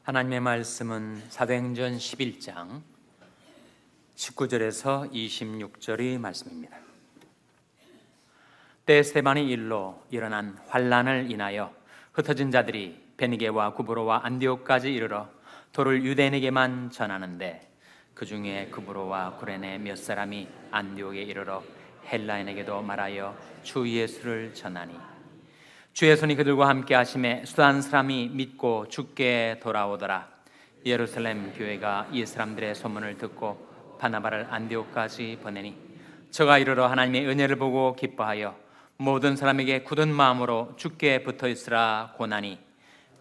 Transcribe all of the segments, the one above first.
하나님의 말씀은 사도행전 11장 19절에서 26절의 말씀입니다. 때 스데반의 일로 일어난 환난을 인하여 흩어진 자들이 베니게와 구브로와 안디옥까지 이르러 도를 유대인에게만 전하는데 그 중에 구브로와 구레네 몇 사람이 안디옥에 이르러 헬라인에게도 말하여 주 예수를 전하니 주의 손이 그들과 함께 하심에 수단 사람이 믿고 주께 돌아오더라. 예루살렘 교회가 이 사람들의 소문을 듣고 바나바를 안디옥까지 보내니 저가 이르러 하나님의 은혜를 보고 기뻐하여 모든 사람에게 굳은 마음으로 주께 붙어 있으라 고나니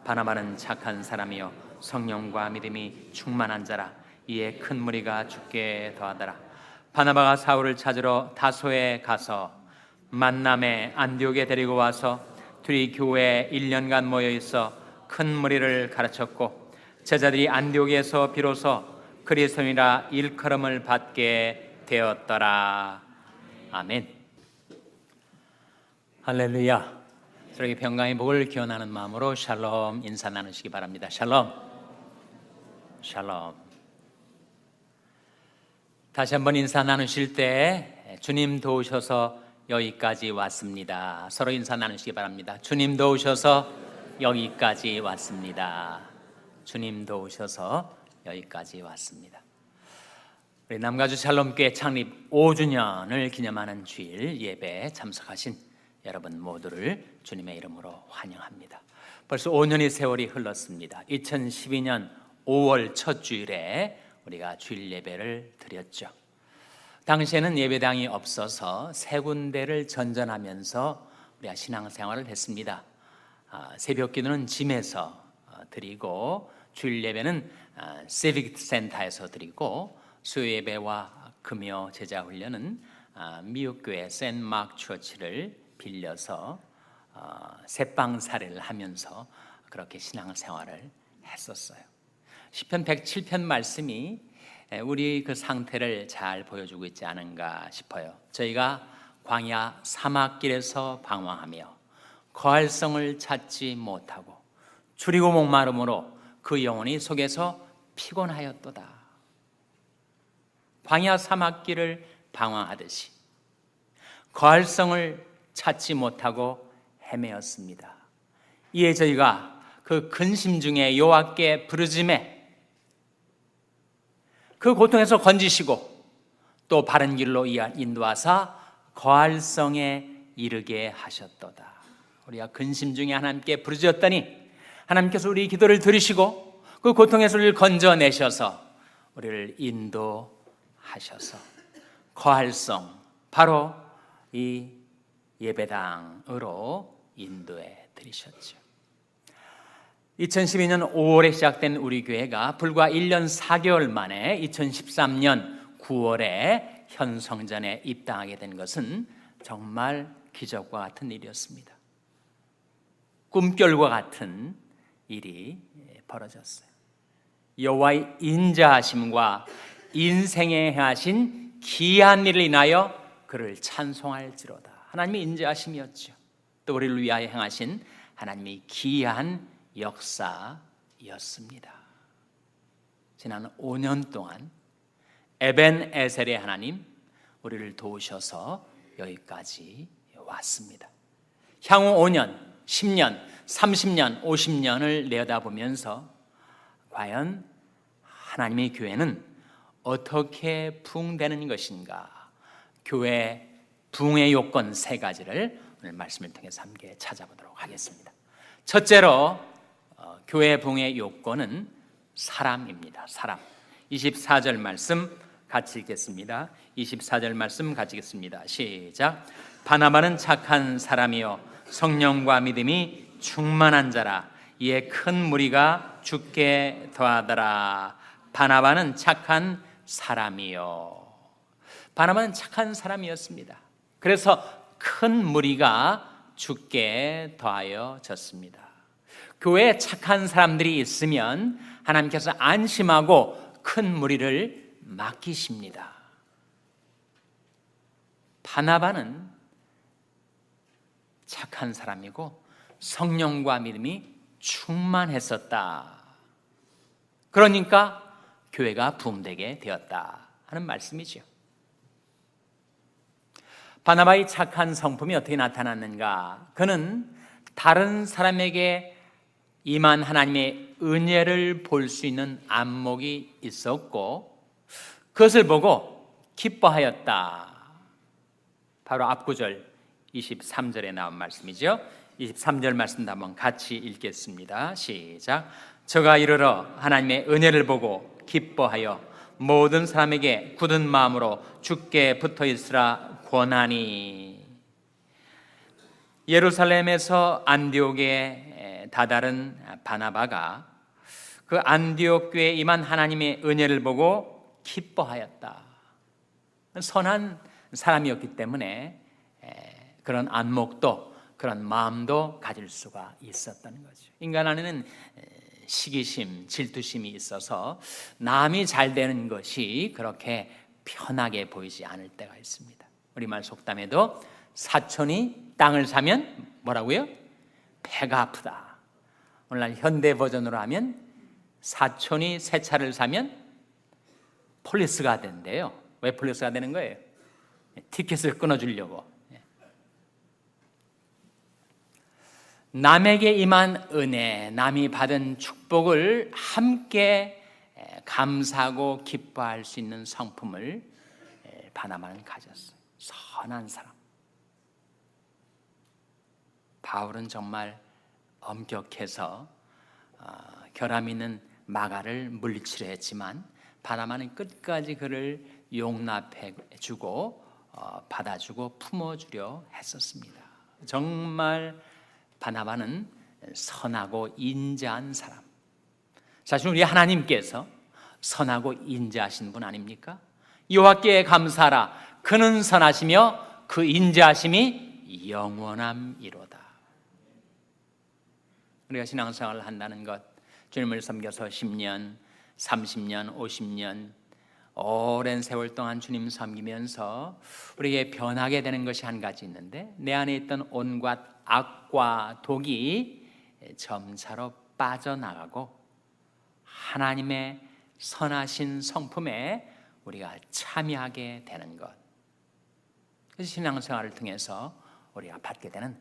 바나바는 착한 사람이요 성령과 믿음이 충만한 자라. 이에 큰 무리가 주께 더하더라. 바나바가 사울을 찾으러 다소에 가서 만남에 안디옥에 데리고 와서 둘이 교회에 1년간 모여 있어 큰 무리를 가르쳤고 제자들이 안디옥에서 비로소 그리스도인이라 일컬음을 받게 되었더라. 아멘. 할렐루야. 저에게 평강의 복을 기원하는 마음으로 샬롬 인사 나누시기 바랍니다. 샬롬. 샬롬. 다시 한번 인사 나누실 때 주님 도우셔서 여기까지 왔습니다. 서로 인사 나누시기 바랍니다. 주님 도우셔서 여기까지 왔습니다. 주님 도우셔서 여기까지 왔습니다. 우리 남가주 샬롬교회 창립 5주년을 기념하는 주일 예배에 참석하신 여러분 모두를 주님의 이름으로 환영합니다. 벌써 5년의 세월이 흘렀습니다. 2012년 5월 첫 주일에 우리가 주일 예배를 드렸죠. 당시에는 예배당이 없어서 세 군데를 전전하면서 우리가 신앙생활을 했습니다. 새벽 기도는 짐에서 드리고 주일 예배는 시빅 센터에서 드리고 수요 예배와 금요 제자 훈련은 미국교회 센마크 처치를 빌려서 새빵살이를 하면서 그렇게 신앙생활을 했었어요. 시편 107편 말씀이 우리 그 상태를 잘 보여주고 있지 않은가 싶어요. 저희가 광야 사막길에서 방황하며 거할성을 찾지 못하고 줄이고 목마름으로 그 영혼이 속에서 피곤하였도다. 광야 사막길을 방황하듯이 거할성을 찾지 못하고 헤매었습니다. 이에 저희가 그 근심 중에 여호와께 부르짖매 그 고통에서 건지시고 또 바른 길로 인도하사 거할성에 이르게 하셨도다. 우리가 근심 중에 하나님께 부르짖었더니 하나님께서 우리 기도를 들으시고 그 고통에서 우리를 건져내셔서 우리를 인도하셔서 거할성, 바로 이 예배당으로 인도해 드리셨죠. 2012년 5월에 시작된 우리 교회가 불과 1년 4개월 만에 2013년 9월에 현 성전에 입당하게 된 것은 정말 기적과 같은 일이었습니다. 꿈결과 같은 일이 벌어졌어요. 여호와의 인자하심과 인생에 행하신 기이한 일을 인하여 그를 찬송할지로다. 하나님의 인자하심이었죠. 또 우리를 위하여 행하신 하나님의 기이한 역사였습니다. 지난 5년 동안 에벤에셀의 하나님 우리를 도우셔서 여기까지 왔습니다. 향후 5년, 10년, 30년, 50년을 내다보면서 과연 하나님의 교회는 어떻게 부흥되는 것인가? 교회 부흥의 요건 3가지를 오늘 말씀을 통해서 함께 찾아보도록 하겠습니다. 첫째로 교회 부흥의 요건은 사람입니다. 사람. 24절 말씀 같이 읽겠습니다. 24절 말씀 같이 읽겠습니다. 시작. 바나바는 착한 사람이요 성령과 믿음이 충만한 자라. 이에 큰 무리가 주께 더하더라. 바나바는 착한 사람이요. 바나바는 착한 사람이었습니다. 그래서 큰 무리가 주께 더하여졌습니다. 교회에 착한 사람들이 있으면 하나님께서 안심하고 큰 무리를 맡기십니다. 바나바는 착한 사람이고 성령과 믿음이 충만했었다. 그러니까 교회가 부흥되게 되었다 하는 말씀이죠. 바나바의 착한 성품이 어떻게 나타났는가? 그는 다른 사람에게 임한 하나님의 은혜를 볼 수 있는 안목이 있었고 그것을 보고 기뻐하였다. 바로 앞구절 23절에 나온 말씀이죠. 23절 말씀도 한번 같이 읽겠습니다. 시작. 저가 이르러 하나님의 은혜를 보고 기뻐하여 모든 사람에게 굳은 마음으로 주께 붙어 있으라 권하니. 예루살렘에서 안디옥에 다다른 바나바가 그 안디옥 교회에 임한 하나님의 은혜를 보고 기뻐하였다. 선한 사람이었기 때문에 그런 안목도 그런 마음도 가질 수가 있었다는 거죠. 인간 안에는 시기심, 질투심이 있어서 남이 잘 되는 것이 그렇게 편하게 보이지 않을 때가 있습니다. 우리말 속담에도 사촌이 땅을 사면 뭐라고요? 배가 아프다. 오늘날 현대 버전으로 하면 사촌이 새 차를 사면 폴리스가 된대요. 왜 폴리스가 되는 거예요? 티켓을 끊어주려고. 남에게 임한 은혜, 남이 받은 축복을 함께 감사하고 기뻐할 수 있는 성품을 바나바는 가졌어요. 선한 사람. 바울은 정말 엄격해서 결함 있는 마가를 물리치려 했지만 바나바는 끝까지 그를 용납해주고 받아주고 품어주려 했었습니다. 정말 바나바는 선하고 인자한 사람. 사실 우리 하나님께서 선하고 인자하신 분 아닙니까? 여호와께 감사하라. 그는 선하시며 그 인자하심이 영원함이로다. 우리가 신앙생활을 한다는 것, 주님을 섬겨서 10년, 30년, 50년 오랜 세월 동안 주님 섬기면서 우리에게 변하게 되는 것이 한 가지 있는데, 내 안에 있던 온갖 악과 독이 점차로 빠져나가고 하나님의 선하신 성품에 우리가 참여하게 되는 것. 그래서 신앙생활을 통해서 우리가 받게 되는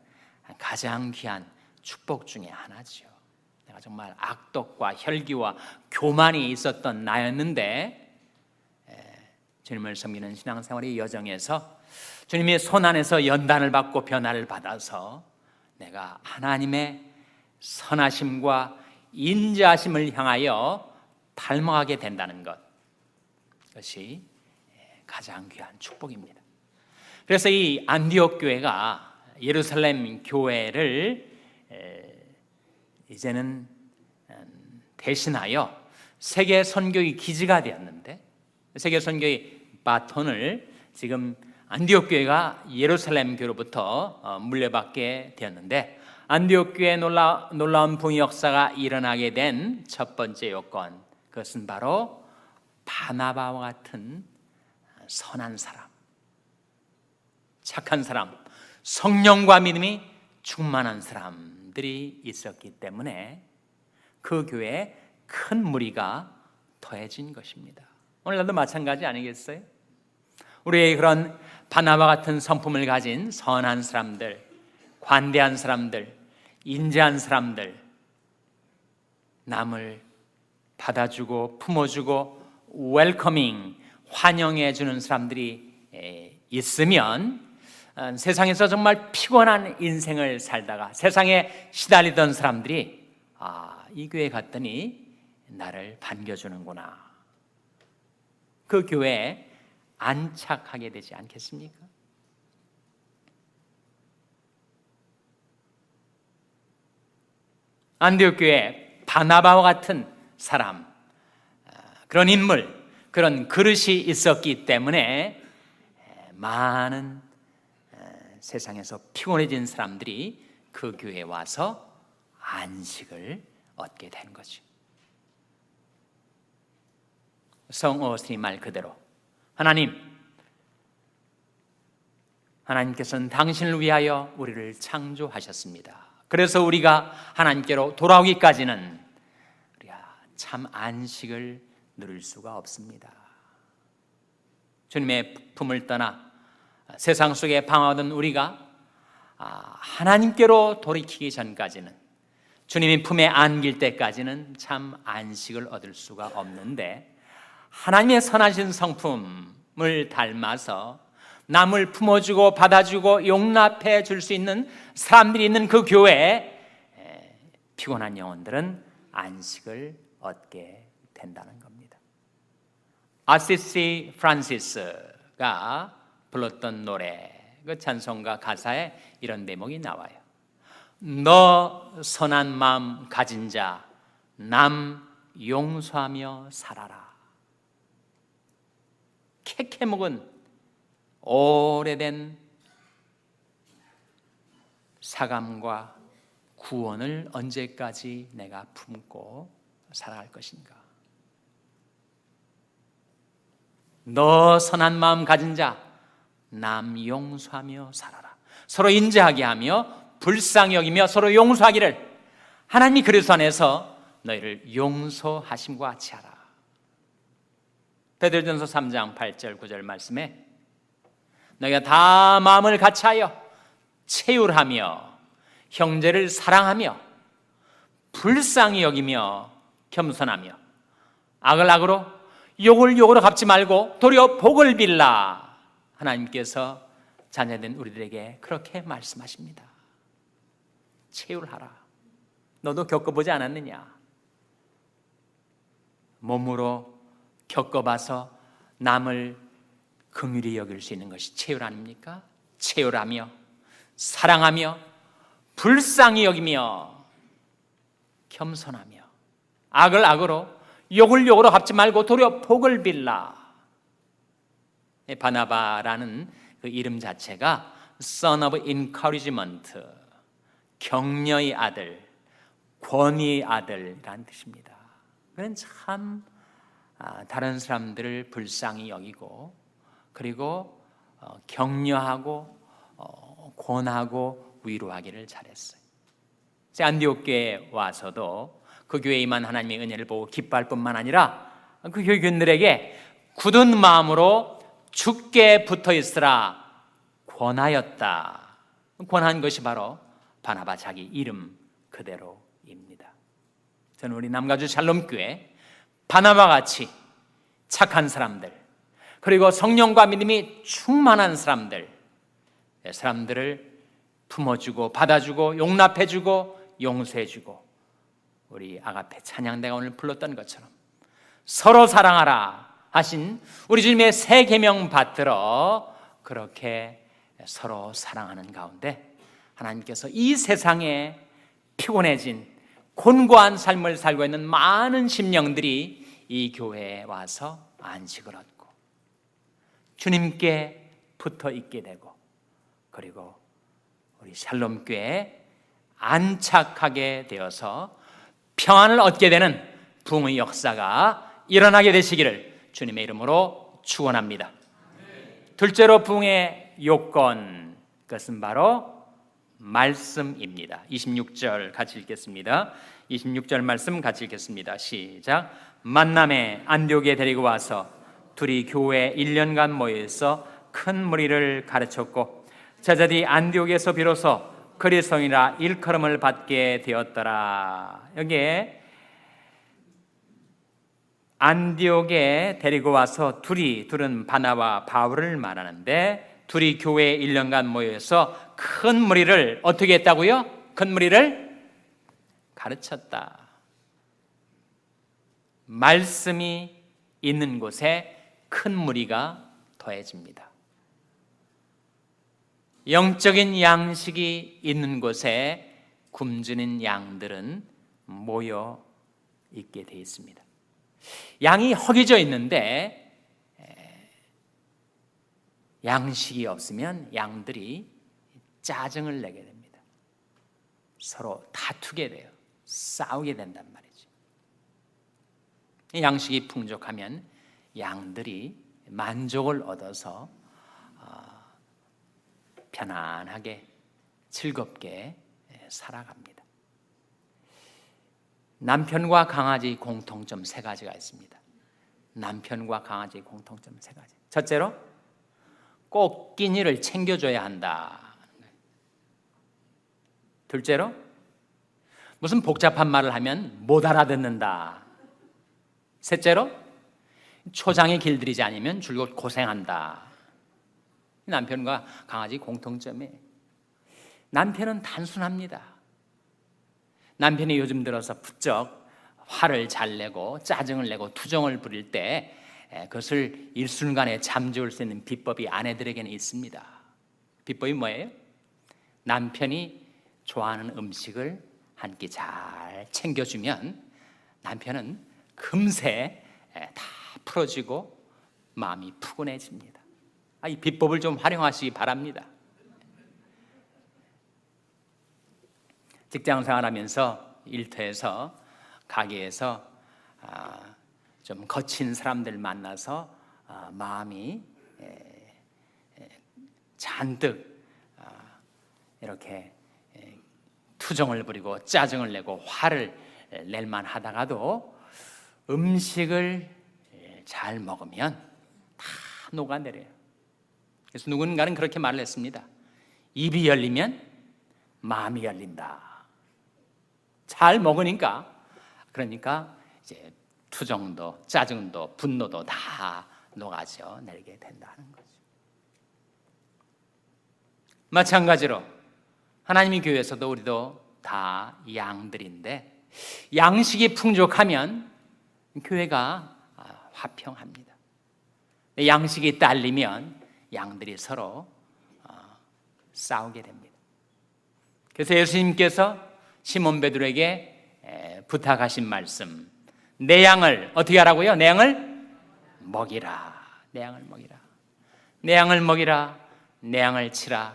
가장 귀한 축복 중에 하나죠. 내가 정말 악독과 혈기와 교만이 있었던 나였는데 주님을 섬기는 신앙생활의 여정에서 주님의 손 안에서 연단을 받고 변화를 받아서 내가 하나님의 선하심과 인자하심을 향하여 닮아가게 된다는 것, 그것이 가장 귀한 축복입니다. 그래서 이 안디옥 교회가 예루살렘 교회를 이제는 대신하여 세계 선교의 기지가 되었는데, 세계 선교의 바톤을 지금 안디옥 교회가 예루살렘 교로부터 물려받게 되었는데, 안디옥 교회의 놀라운 부흥 역사가 일어나게 된 첫 번째 요건, 그것은 바로 바나바와 같은 선한 사람, 착한 사람, 성령과 믿음이 충만한 사람들이 있었기 때문에 그 교회에 큰 무리가 더해진 것입니다. 오늘날도 마찬가지 아니겠어요? 우리의 그런 바나바 같은 성품을 가진 선한 사람들, 관대한 사람들, 인자한 사람들, 남을 받아주고 품어주고 웰커밍, 환영해 주는 사람들이 있으면 세상에서 정말 피곤한 인생을 살다가 세상에 시달리던 사람들이 이 교회 갔더니 나를 반겨주는구나, 그 교회에 안착하게 되지 않겠습니까? 안디옥 교회 바나바와 같은 사람, 그런 인물, 그런 그릇이 있었기 때문에 많은 세상에서 피곤해진 사람들이 그 교회에 와서 안식을 얻게 된 거죠. 성 오스틴 말 그대로 하나님께서는 당신을 위하여 우리를 창조하셨습니다. 그래서 우리가 하나님께로 돌아오기까지는 우리가 참 안식을 누릴 수가 없습니다. 주님의 품을 떠나 세상 속에 방황하던 우리가 하나님께로 돌이키기 전까지는, 주님이 품에 안길 때까지는 참 안식을 얻을 수가 없는데, 하나님의 선하신 성품을 닮아서 남을 품어주고 받아주고 용납해 줄 수 있는 사람들이 있는 그 교회에 피곤한 영혼들은 안식을 얻게 된다는 겁니다. 아시시 프란시스가 불렀던 노래, 그 찬송가 가사에 이런 대목이 나와요. 너 선한 마음 가진 자, 남 용서하며 살아라. 캐캐묵은 오래된 사감과 구원을 언제까지 내가 품고 살아갈 것인가? 너 선한 마음 가진 자, 남 용서하며 살아라. 서로 인자하게 하며 불쌍히 여기며 서로 용서하기를, 하나님이 그리스도 안에서 너희를 용서하심과 같이 하라. 베드로전서 3장 8절 9절 말씀에 너희가 다 마음을 같이하여 체휼하며 형제를 사랑하며 불쌍히 여기며 겸손하며 악을 악으로 욕을 욕으로 갚지 말고 도리어 복을 빌라. 하나님께서 자녀된 우리들에게 그렇게 말씀하십니다. 체휼하라. 너도 겪어보지 않았느냐? 몸으로 겪어봐서 남을 긍휼히 여길 수 있는 것이 체휼 아닙니까? 체휼하며 사랑하며 불쌍히 여기며 겸손하며 악을 악으로 욕을 욕으로 갚지 말고 도리어 복을 빌라. 바나바라는 그 이름 자체가 Son of Encouragement, 격려의 아들, 권위의 아들이라는 뜻입니다. 그는 참 다른 사람들을 불쌍히 여기고, 그리고 격려하고 권하고 위로하기를 잘했어요. 안디옥 교회에 와서도 그 교회에 임한 하나님의 은혜를 보고 기뻐할 뿐만 아니라 그 교회 교인들에게 굳은 마음으로 죽게 붙어 있으라 권하였다. 권한 것이 바로 바나바 자기 이름 그대로입니다. 저는 우리 남가주 샬롬교회 바나바 같이 착한 사람들, 그리고 성령과 믿음이 충만한 사람들을 품어주고 받아주고 용납해주고 용서해주고, 우리 아가페 찬양대가 오늘 불렀던 것처럼 서로 사랑하라 하신 우리 주님의 새 계명 받들어 그렇게 서로 사랑하는 가운데 하나님께서 이 세상에 피곤해진 곤고한 삶을 살고 있는 많은 심령들이 이 교회에 와서 안식을 얻고 주님께 붙어 있게 되고, 그리고 우리 샬롬교회에 안착하게 되어서 평안을 얻게 되는 부흥의 역사가 일어나게 되시기를 주님의 이름으로 축원합니다. 둘째로 부흥의 요건, 그것은 바로 말씀입니다. 26절 같이 읽겠습니다. 26절 말씀 같이 읽겠습니다. 시작. 만남에 안디옥에 데리고 와서 둘이 교회에 1년간 모여서 큰 무리를 가르쳤고, 제자들이 안디옥에서 비로소 그리스도인이라 일컬음을 받게 되었더라. 여기에 안디옥에 데리고 와서 둘은 바나바와 바울을 말하는데, 둘이 교회에 1년간 모여서 큰 무리를 어떻게 했다고요? 큰 무리를 가르쳤다. 말씀이 있는 곳에 큰 무리가 더해집니다. 영적인 양식이 있는 곳에 굶주린 양들은 모여 있게 되어 있습니다. 양이 허기져 있는데 양식이 없으면 양들이 짜증을 내게 됩니다. 서로 다투게 돼요. 싸우게 된단 말이죠. 양식이 풍족하면 양들이 만족을 얻어서 편안하게 즐겁게 살아갑니다. 남편과 강아지 공통점 세 가지가 있습니다. 남편과 강아지 공통점 세 가지. 첫째로 꼭 끼니를 챙겨줘야 한다. 둘째로 무슨 복잡한 말을 하면 못 알아듣는다. 셋째로 초장에 길들이지 않으면 줄곧 고생한다. 남편과 강아지 공통점이에요. 남편은 단순합니다. 남편이 요즘 들어서 부쩍 화를 잘 내고 짜증을 내고 투정을 부릴 때 그것을 일순간에 잠재울 수 있는 비법이 아내들에게는 있습니다. 비법이 뭐예요? 남편이 좋아하는 음식을 한 끼 잘 챙겨주면 남편은 금세 다 풀어지고 마음이 푸근해집니다. 이 비법을 좀 활용하시기 바랍니다. 직장 생활하면서 일터에서 가게에서 좀 거친 사람들 만나서 마음이 잔뜩 이렇게 투정을 부리고 짜증을 내고 화를 낼만 하다가도 음식을 잘 먹으면 다 녹아내려요. 그래서 누군가는 그렇게 말을 했습니다. 입이 열리면 마음이 열린다. 잘 먹으니까, 그러니까 이제 투정도 짜증도 분노도 다 녹아져 내리게 된다는 거죠. 마찬가지로 하나님의 교회에서도 우리도 다 양들인데 양식이 풍족하면 교회가 화평합니다. 양식이 딸리면 양들이 서로 싸우게 됩니다. 그래서 예수님께서 시몬 베드로에게 부탁하신 말씀, 내 양을 어떻게 하라고요? 내 양을 먹이라. 내 양을 먹이라. 내 양을 먹이라. 내 양을 치라.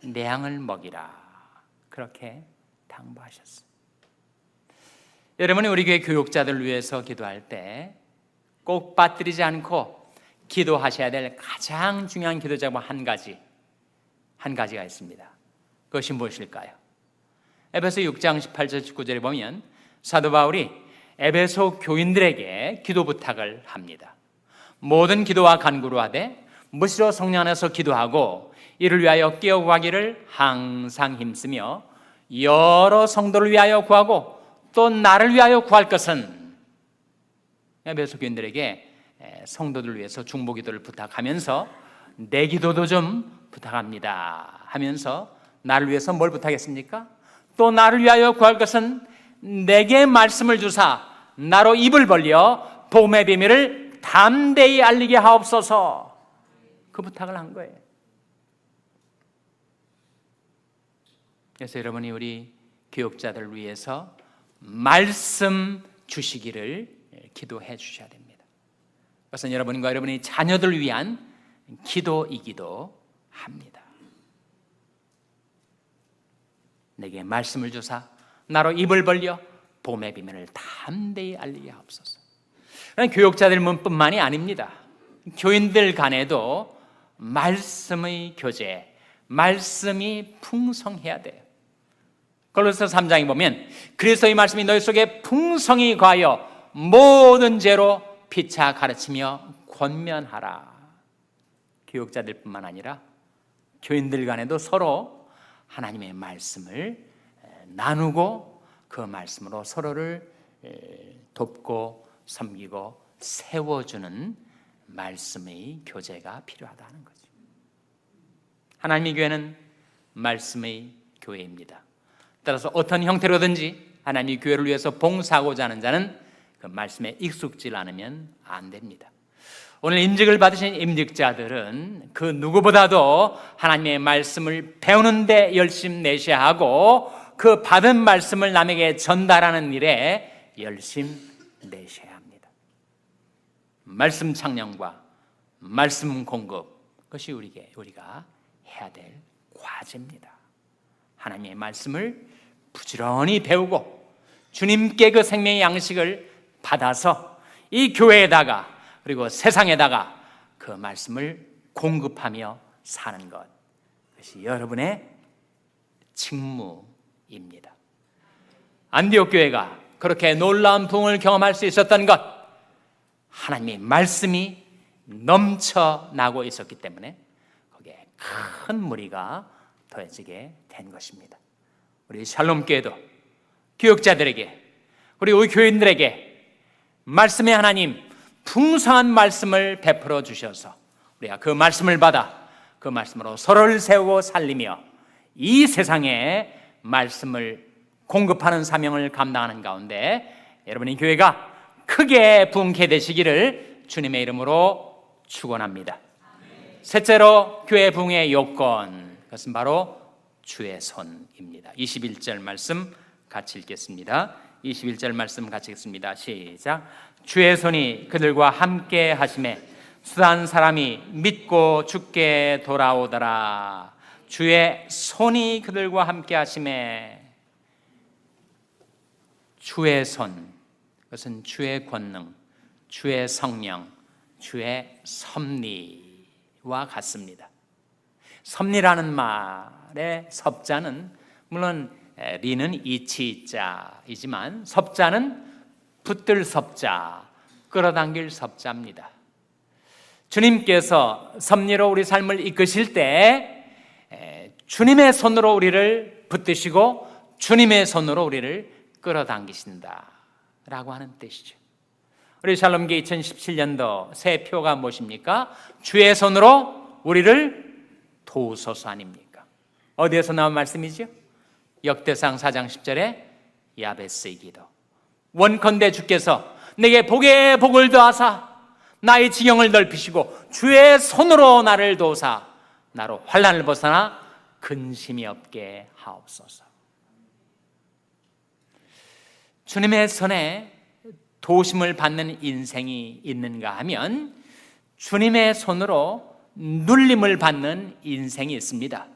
내 양을 먹이라. 그렇게 당부하셨습니다. 여러분이 우리 교회 교육자들 위해서 기도할 때 꼭 빠뜨리지 않고 기도하셔야 될 가장 중요한 기도 제목 한 가지가 있습니다. 그것이 무엇일까요? 에베소 6장 18절 19절에 보면 사도 바울이 에베소 교인들에게 기도 부탁을 합니다. 모든 기도와 간구로 하되 무시로 성령 안에서 기도하고 이를 위하여 깨어구하기를 항상 힘쓰며 여러 성도를 위하여 구하고 또 나를 위하여 구할 것은, 에베소 교인들에게 성도들을 위해서 중보기도를 부탁하면서 내 기도도 좀 부탁합니다 하면서 나를 위해서 뭘 부탁했습니까? 또 나를 위하여 구할 것은 내게 말씀을 주사 나로 입을 벌려 복음의 비밀을 담대히 알리게 하옵소서. 그 부탁을 한 거예요. 그래서 여러분이 우리 교육자들을 위해서 말씀 주시기를 기도해 주셔야 됩니다. 그것은 여러분과 여러분의 자녀들을 위한 기도이기도 합니다. 내게 말씀을 주사 나로 입을 벌려 복음의 비밀을 담대히 알리게 하옵소서. 교육자들뿐만이 아닙니다. 교인들 간에도 말씀의 교제, 말씀이 풍성해야 돼요. 골로새 3장에 보면 그리스도의 말씀이 너희 속에 풍성히 거하여 모든 죄로 피차 가르치며 권면하라. 교육자들뿐만 아니라 교인들 간에도 서로 하나님의 말씀을 나누고 그 말씀으로 서로를 돕고 섬기고 세워주는 말씀의 교제가 필요하다는 거죠. 하나님의 교회는 말씀의 교회입니다. 따라서 어떤 형태로든지 하나님의 교회를 위해서 봉사하고자 하는 자는 그 말씀에 익숙지 않으면 안 됩니다. 오늘 임직을 받으신 임직자들은 그 누구보다도 하나님의 말씀을 배우는 데 열심 내셔야 하고 그 받은 말씀을 남에게 전달하는 일에 열심 내셔야 합니다. 말씀 창량과 말씀 공급, 그것이 우리가 해야 될 과제입니다. 하나님의 말씀을 부지런히 배우고 주님께 그 생명의 양식을 받아서 이 교회에다가 그리고 세상에다가 그 말씀을 공급하며 사는 것, 그것이 여러분의 직무입니다. 안디옥 교회가 그렇게 놀라운 부흥을 경험할 수 있었던 것, 하나님의 말씀이 넘쳐나고 있었기 때문에 거기에 큰 무리가 더해지게 된 것입니다. 우리 샬롬교회도 교육자들에게, 우리 교인들에게 말씀의 하나님 풍성한 말씀을 베풀어 주셔서 우리가 그 말씀을 받아 그 말씀으로 서로를 세우고 살리며 이 세상에 말씀을 공급하는 사명을 감당하는 가운데 여러분의 교회가 크게 부흥케 되시기를 주님의 이름으로 축원합니다. 셋째로 교회 부흥의 요건, 그것은 바로 주의 손입니다. 21절 말씀 같이 읽겠습니다. 21절 말씀 같이 읽습니다. 시작. 주의 손이 그들과 함께 하심에 수단 사람이 믿고 죽게 돌아오더라. 주의 손이 그들과 함께 하심에, 주의 손, 그것은 주의 권능, 주의 성령, 주의 섭리와 같습니다. 섭리라는 말의 섭자는 물론 리는 이치자이지만 섭자는 붙들 섭자, 끌어당길 섭자입니다. 주님께서 섭리로 우리 삶을 이끄실 때 주님의 손으로 우리를 붙드시고 주님의 손으로 우리를 끌어당기신다 라고 하는 뜻이죠. 우리 샬롬교회 2017년도 새 표가 무엇입니까? 주의 손으로 우리를 도우소서 아닙니까? 어디에서 나온 말씀이죠? 역대상 4장 10절에 야베스의 기도. 원컨대 주께서 내게 복에 복을 더하사 나의 지경을 넓히시고 주의 손으로 나를 도우사 나로 환난을 벗어나 근심이 없게 하옵소서. 주님의 손에 도우심을 받는 인생이 있는가 하면 주님의 손으로 눌림을 받는 인생이 있습니다.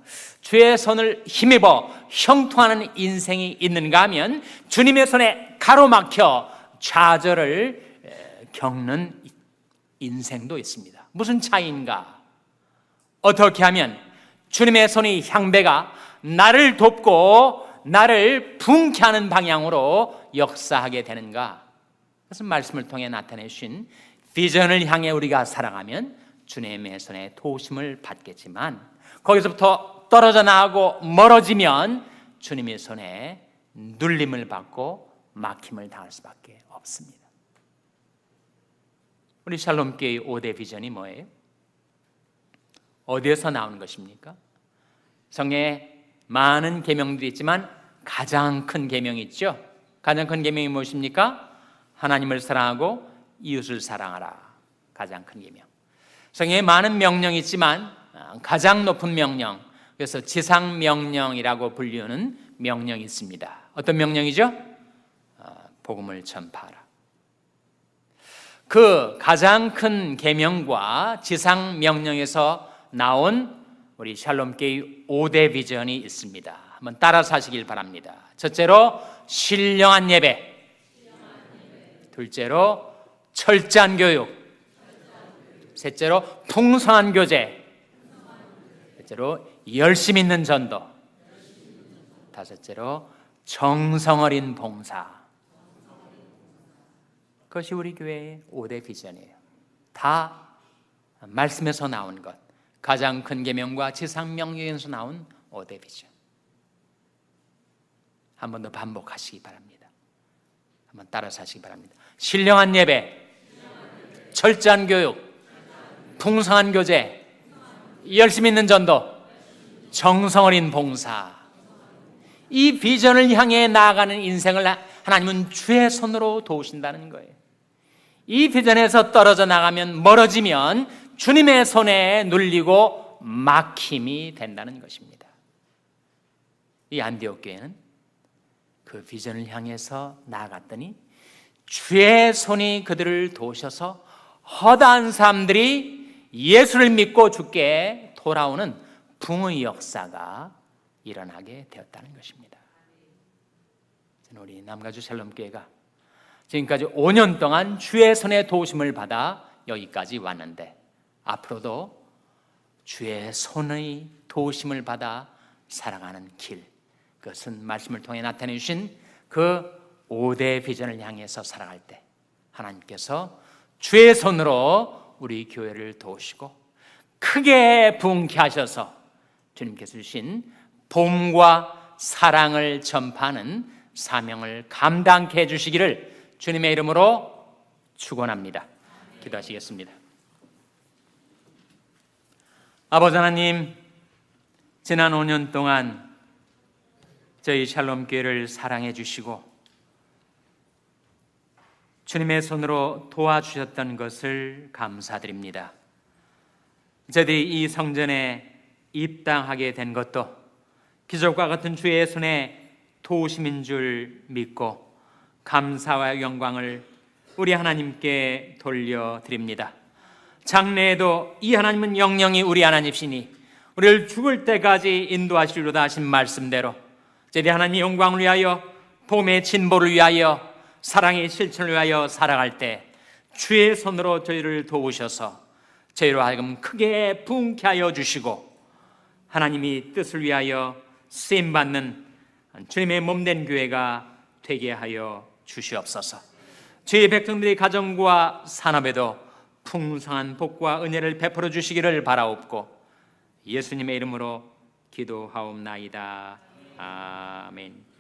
주의 손을 힘입어 형통하는 인생이 있는가 하면 주님의 손에 가로막혀 좌절을 겪는 인생도 있습니다. 무슨 차이인가? 어떻게 하면 주님의 손이 향배가 나를 돕고 나를 부흥케 하는 방향으로 역사하게 되는가? 그것은 말씀을 통해 나타내 주신 비전을 향해 우리가 살아가면 주님의 손에 도우심을 받겠지만 거기서부터 떨어져 나가고 멀어지면 주님의 손에 눌림을 받고 막힘을 당할 수밖에 없습니다. 우리 샬롬교회의 5대 비전이 뭐예요? 어디에서 나오는 것입니까? 성경에 많은 계명들이 있지만 가장 큰 계명이 있죠. 가장 큰 계명이 무엇입니까? 하나님을 사랑하고 이웃을 사랑하라. 가장 큰 계명. 성경에 많은 명령이 있지만 가장 높은 명령, 그래서 지상명령이라고 불리우는 명령이 있습니다. 어떤 명령이죠? 복음을 전파하라. 그 가장 큰 계명과 지상명령에서 나온 우리 샬롬교회 5대 비전이 있습니다. 한번 따라서 하시길 바랍니다. 첫째로 신령한 예배, 둘째로 철저한 교육, 셋째로 풍성한 교제, 넷째로 열심 있는 전도, 다섯째로 정성 어린 봉사. 그것이 우리 교회의 5대 비전이에요. 다 말씀에서 나온 것, 가장 큰 계명과 지상명령에서 나온 5대 비전. 한 번 더 반복하시기 바랍니다. 한번 따라서 하시기 바랍니다. 신령한 예배, 철저한 교육, 풍성한 교제, 열심 있는 전도, 정성 어린 봉사. 이 비전을 향해 나아가는 인생을 하나님은 주의 손으로 도우신다는 거예요. 이 비전에서 떨어져 나가면, 멀어지면 주님의 손에 눌리고 막힘이 된다는 것입니다. 이 안디옥 교회는 그 비전을 향해서 나아갔더니 주의 손이 그들을 도우셔서 허다한 사람들이 예수를 믿고 주께 돌아오는 부흥의 역사가 일어나게 되었다는 것입니다. 우리 남가주 샬롬교회가 지금까지 5년 동안 주의 손의 도우심을 받아 여기까지 왔는데 앞으로도 주의 손의 도우심을 받아 살아가는 길, 그것은 말씀을 통해 나타내 주신 그 5대 비전을 향해서 살아갈 때 하나님께서 주의 손으로 우리 교회를 도우시고 크게 부흥케 하셔서 주님께서 주신 봄과 사랑을 전파하는 사명을 감당케 해주시기를 주님의 이름으로 축원합니다. 기도하시겠습니다. 아버지 하나님, 지난 5년 동안 저희 샬롬교회를 사랑해 주시고 주님의 손으로 도와주셨던 것을 감사드립니다. 저희들이 이 성전에 입당하게 된 것도 기적과 같은 주의 손에 도우심인 줄 믿고 감사와 영광을 우리 하나님께 돌려드립니다. 장래에도 이 하나님은 영영이 우리 하나님이시니 우리를 죽을 때까지 인도하시리로다 하신 말씀대로 저희 하나님의 영광을 위하여, 봄의 진보를 위하여, 사랑의 실천을 위하여 살아갈 때 주의 손으로 저희를 도우셔서 저희로 하여금 크게 부흥케 하여 주시고 하나님이 뜻을 위하여 쓰임받는 주님의 몸된 교회가 되게 하여 주시옵소서. 주의 백성들의 가정과 산업에도 풍성한 복과 은혜를 베풀어 주시기를 바라옵고 예수님의 이름으로 기도하옵나이다. 아멘.